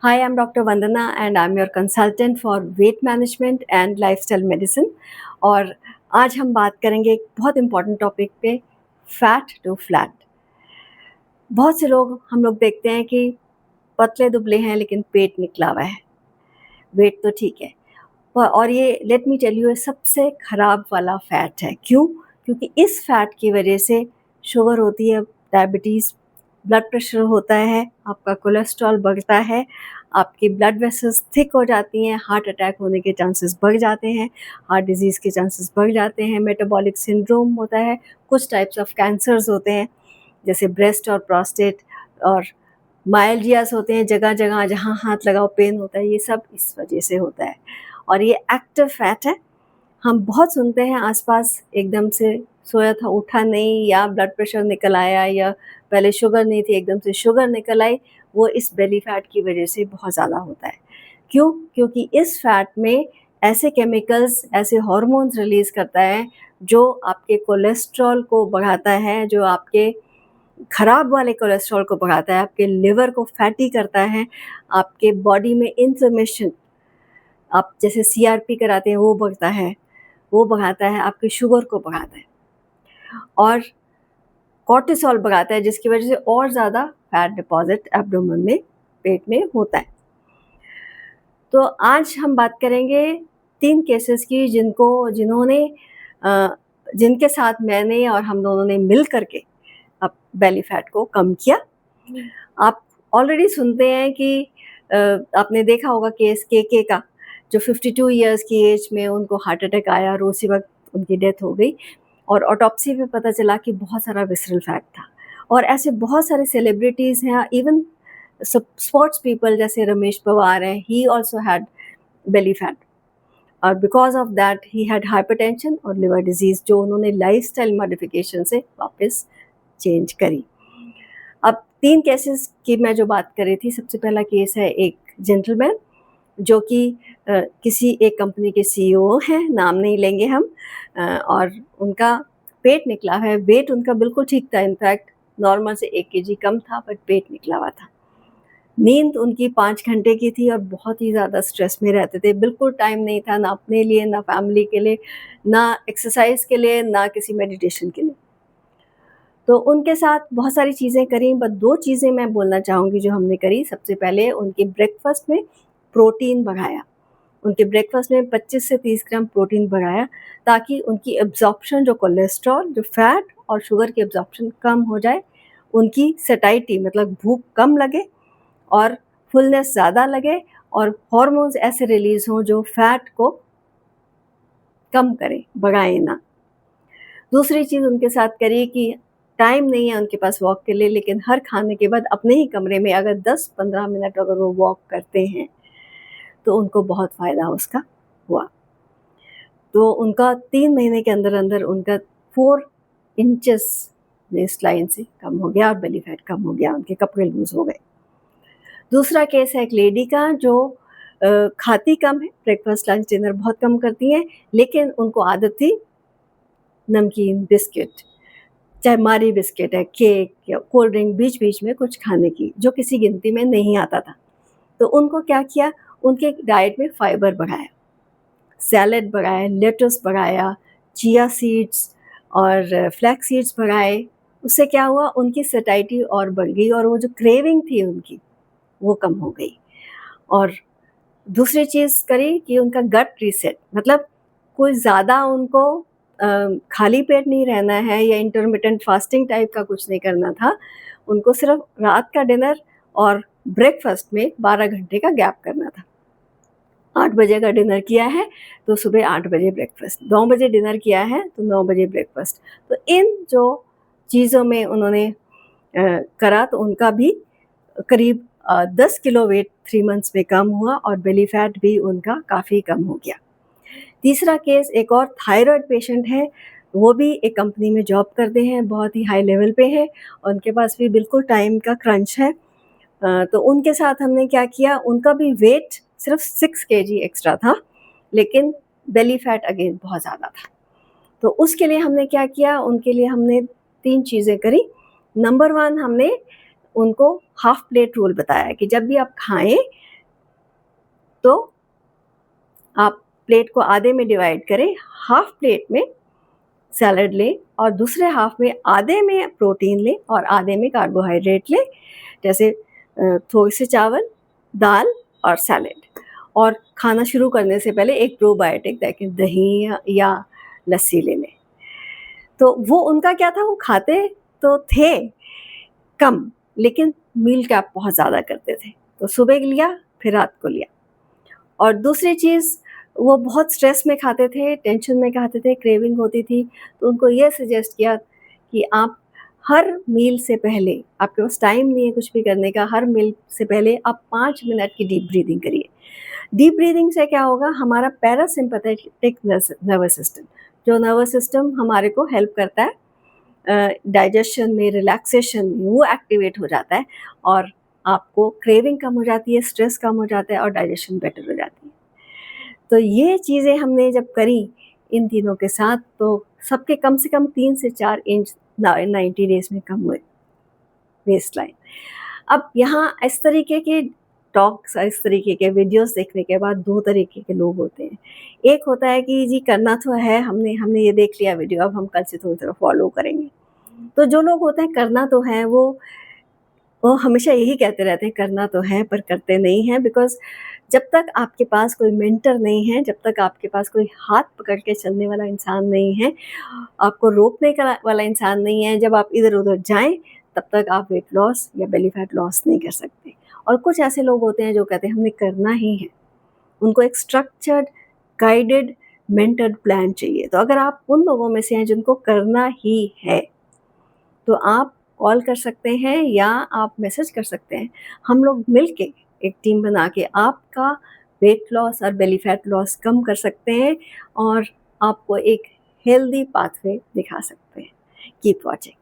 Hi, I'm Dr. Vandana and I'm your consultant for weight management and lifestyle medicine. और आज हम बात करेंगे एक बहुत इम्पोर्टेंट टॉपिक पे, फैट टू फ्लैट। बहुत से लोग हम लोग देखते हैं कि पतले दुबले हैं लेकिन पेट निकला हुआ है। वेट तो ठीक है, और ये लेट मी टेल यू सबसे खराब वाला फैट है। क्यों? क्योंकि इस फैट की वजह से शुगर होती है, डायबिटीज़, ब्लड प्रेशर होता है, आपका कोलेस्ट्रॉल बढ़ता है, आपकी ब्लड वेसल्स थिक हो जाती हैं, हार्ट अटैक होने के चांसेस बढ़ जाते हैं, हार्ट डिजीज़ के चांसेस बढ़ जाते हैं, मेटाबॉलिक सिंड्रोम होता है, कुछ टाइप्स ऑफ कैंसर्स होते हैं जैसे ब्रेस्ट और प्रोस्टेट, और माइल्डियास होते हैं, जगह जगह जहाँ हाथ लगाओ पेन होता है। ये सब इस वजह से होता है और ये एक्टिव फैट है। हम बहुत सुनते हैं आसपास, एकदम से सोया था उठा नहीं, या ब्लड प्रेशर निकल आया, या पहले शुगर नहीं थी एकदम से शुगर निकल आई। वो इस बेली फैट की वजह से बहुत ज़्यादा होता है। क्यों? क्योंकि इस फैट में ऐसे केमिकल्स, ऐसे हार्मोन्स रिलीज़ करता है जो आपके कोलेस्ट्रॉल को बढ़ाता है, जो आपके खराब वाले कोलेस्ट्रॉल को बढ़ाता है, आपके लिवर को फैटी करता है, आपके बॉडी में इन्फ्लेमेशन, आप जैसे सीआरपी कराते हैं वो बढ़ता है, वो बढ़ाता है, आपकी शुगर को बढ़ाता है और कॉर्टिसोल बढ़ाता है, जिसकी वजह से और ज़्यादा फैट डिपॉजिट एब्डोमेन में, पेट में होता है। तो आज हम बात करेंगे 3 केसेस की जिन्होंने जिनके साथ मैंने और हम दोनों ने मिल करके अब बेली फैट को कम किया। आप ऑलरेडी सुनते हैं कि आपने देखा होगा केस केके का, जो 52 इयर्स की एज में उनको हार्ट अटैक आया और उसी वक़्त उनकी डेथ हो गई और ऑटोप्सी में पता चला कि बहुत सारा विसरल फैट था। और ऐसे बहुत सारे सेलिब्रिटीज़ हैं, इवन स्पोर्ट्स पीपल जैसे रमेश पवार हैं, he also had belly fat और because of that he had hypertension और लिवर डिजीज़, जो उन्होंने लाइफ़स्टाइल मॉडिफ़िकेशन से वापस चेंज करी। अब 3 केसेस की मैं जो बात कर रही थी, सबसे पहला केस है एक जेंटलमैन जो कि किसी एक कंपनी के सीईओ हैं, नाम नहीं लेंगे हम, और उनका पेट निकला है, वेट उनका बिल्कुल ठीक था, इनफैक्ट नॉर्मल से 1 केजी कम था, बट पेट निकला हुआ था। नींद उनकी 5 घंटे की थी और बहुत ही ज़्यादा स्ट्रेस में रहते थे, बिल्कुल टाइम नहीं था ना अपने लिए, ना फैमिली के लिए, ना एक्सरसाइज़ के लिए, ना किसी मेडिटेशन के लिए। तो उनके साथ बहुत सारी चीज़ें करी, बट 2 चीज़ें मैं बोलना चाहूँगी जो हमने करी। सबसे पहले उनके ब्रेकफ़ास्ट में प्रोटीन बढ़ाया। उनके ब्रेकफ़ास्ट में 25 से 30 ग्राम प्रोटीन बढ़ाया, ताकि उनकी एब्ज़ॉर्प्शन, जो कोलेस्ट्रॉल, जो फ़ैट और शुगर की एब्ज़ॉर्प्शन कम हो जाए, उनकी सैटिस्फैक्शन मतलब भूख कम लगे और फुलनेस ज़्यादा लगे और हॉर्मोन्स ऐसे रिलीज़ हों जो फ़ैट को कम करें, बढ़ाएँ ना। दूसरी चीज़ उनके साथ करी कि टाइम नहीं है उनके पास वॉक के लिए, लेकिन हर खाने के बाद अपने ही कमरे में अगर 10-15 मिनट अगर वो वॉक करते हैं, तो उनको बहुत फ़ायदा उसका हुआ। तो उनका 3 महीने के अंदर-अंदर उनका 4 इंचेस वेस्ट लाइन से कम हो गया और बेली फैट कम हो गया, उनके कपड़े लूज़ हो गए। दूसरा केस है एक लेडी का जो खाती कम है, ब्रेकफ़ास्ट, लंच, डिनर बहुत कम करती हैं, लेकिन उनको आदत थी नमकीन, बिस्किट, चाहे मारी बिस्किट है, केक या कोल्ड ड्रिंक बीच-बीच में कुछ खाने की, जो किसी गिनती में नहीं आता था। तो उनको क्या किया, उनके डाइट में फाइबर बढ़ाया, सैलेड बढ़ाया, लेट्स बढ़ाया, चिया सीड्स और फ्लैक्स सीड्स बढ़ाए। उससे क्या हुआ, उनकी सैटिस्फैक्शन और बढ़ गई और वो जो क्रेविंग थी उनकी, वो कम हो गई। और दूसरी चीज़ करी कि उनका गट रीसेट, मतलब कोई ज़्यादा उनको खाली पेट नहीं रहना है या इंटरमिटेंट फास्टिंग टाइप का कुछ नहीं करना था। उनको सिर्फ़ रात का डिनर और ब्रेकफ़ास्ट में 12 घंटे का गैप करना था। 8 बजे का डिनर किया है, तो सुबह 8 बजे ब्रेकफ़ास्ट, 9 बजे डिनर किया है, तो 9 बजे ब्रेकफ़ास्ट। तो इन जो चीज़ों में उन्होंने करा, तो उनका भी करीब 10 किलो वेट 3 मंथ्स में कम हुआ और बेली फैट भी उनका काफ़ी कम हो गया। तीसरा केस एक और थायरॉइड पेशेंट है, वो भी एक कंपनी में जॉब करते हैं, बहुत ही हाई लेवल पे हैं, उनके पास भी बिल्कुल टाइम का क्रंच है। तो उनके साथ हमने क्या किया, उनका भी वेट सिर्फ 6 केजी एक्स्ट्रा था, लेकिन बेली फैट अगेन बहुत ज़्यादा था। तो उसके लिए हमने क्या किया, उनके लिए हमने 3 चीज़ें करी। नंबर 1, हमने उनको हाफ प्लेट रूल बताया कि जब भी आप खाएँ, तो आप प्लेट को आधे में डिवाइड करें, हाफ प्लेट में सैलड लें और दूसरे हाफ में आधे में प्रोटीन लें और आधे में कार्बोहाइड्रेट लें, जैसे थोड़े से चावल, दाल और सैलड। और खाना शुरू करने से पहले एक प्रोबायोटिक ताकि दही या लस्सी ले लें। तो वो उनका क्या था, वो खाते तो थे कम, लेकिन मील गैप बहुत ज़्यादा करते थे। तो सुबह लिया, फिर रात को लिया। और दूसरी चीज़, वो बहुत स्ट्रेस में खाते थे, टेंशन में खाते थे, क्रेविंग होती थी, तो उनको ये सजेस्ट किया कि आप हर मील से पहले, आपके पास टाइम नहीं है कुछ भी करने का, हर मील से पहले आप 5 मिनट की डीप ब्रीदिंग करिए। डीप ब्रीदिंग से क्या होगा, हमारा पैरासिम्पैथेटिक नर्वस सिस्टम, जो नर्वस सिस्टम हमारे को हेल्प करता है डाइजेशन में, रिलैक्सेशन में, वो एक्टिवेट हो जाता है और आपको क्रेविंग कम हो जाती है, स्ट्रेस कम हो जाता है और डाइजेशन बेटर हो जाती है। तो ये चीज़ें हमने जब करी इन तीनों के साथ, तो सबके कम से कम 3 से 4 इंच 90 डेज़ में कम हुए वेस्ट लाइन। अब यहाँ इस तरीके के टॉक्स, इस तरीके के वीडियोस देखने के बाद 2 तरीके के लोग होते हैं। एक होता है कि जी करना तो है, हमने हमने ये देख लिया वीडियो, अब हम कल से थोड़ी थोड़ा फॉलो करेंगे। तो जो लोग होते हैं करना तो है, वो हमेशा यही कहते रहते हैं करना तो है पर करते नहीं हैं, बिकॉज़ जब तक आपके पास कोई मेंटर नहीं है, जब तक आपके पास कोई हाथ पकड़ के चलने वाला इंसान नहीं है, आपको रोकने का वाला इंसान नहीं है, जब आप इधर-उधर जाएँ तब तक आप वेट लॉस या बेली फैट लॉस नहीं कर सकते। और कुछ ऐसे लोग होते हैं जो कहते हैं हमने करना ही है। उनको एक स्ट्रक्चर्ड, गाइडेड, मेंटर्ड प्लान चाहिए। तो अगर आप उन लोगों में से हैं जिनको करना ही है, तो आप कॉल कर सकते हैं या आप मैसेज कर सकते हैं। हम लोग मिलके एक टीम बना के आपका वेट लॉस और बेली फैट लॉस कम कर सकते हैं और आपको एक हेल्दी पाथवे दिखा सकते हैं। Keep watching.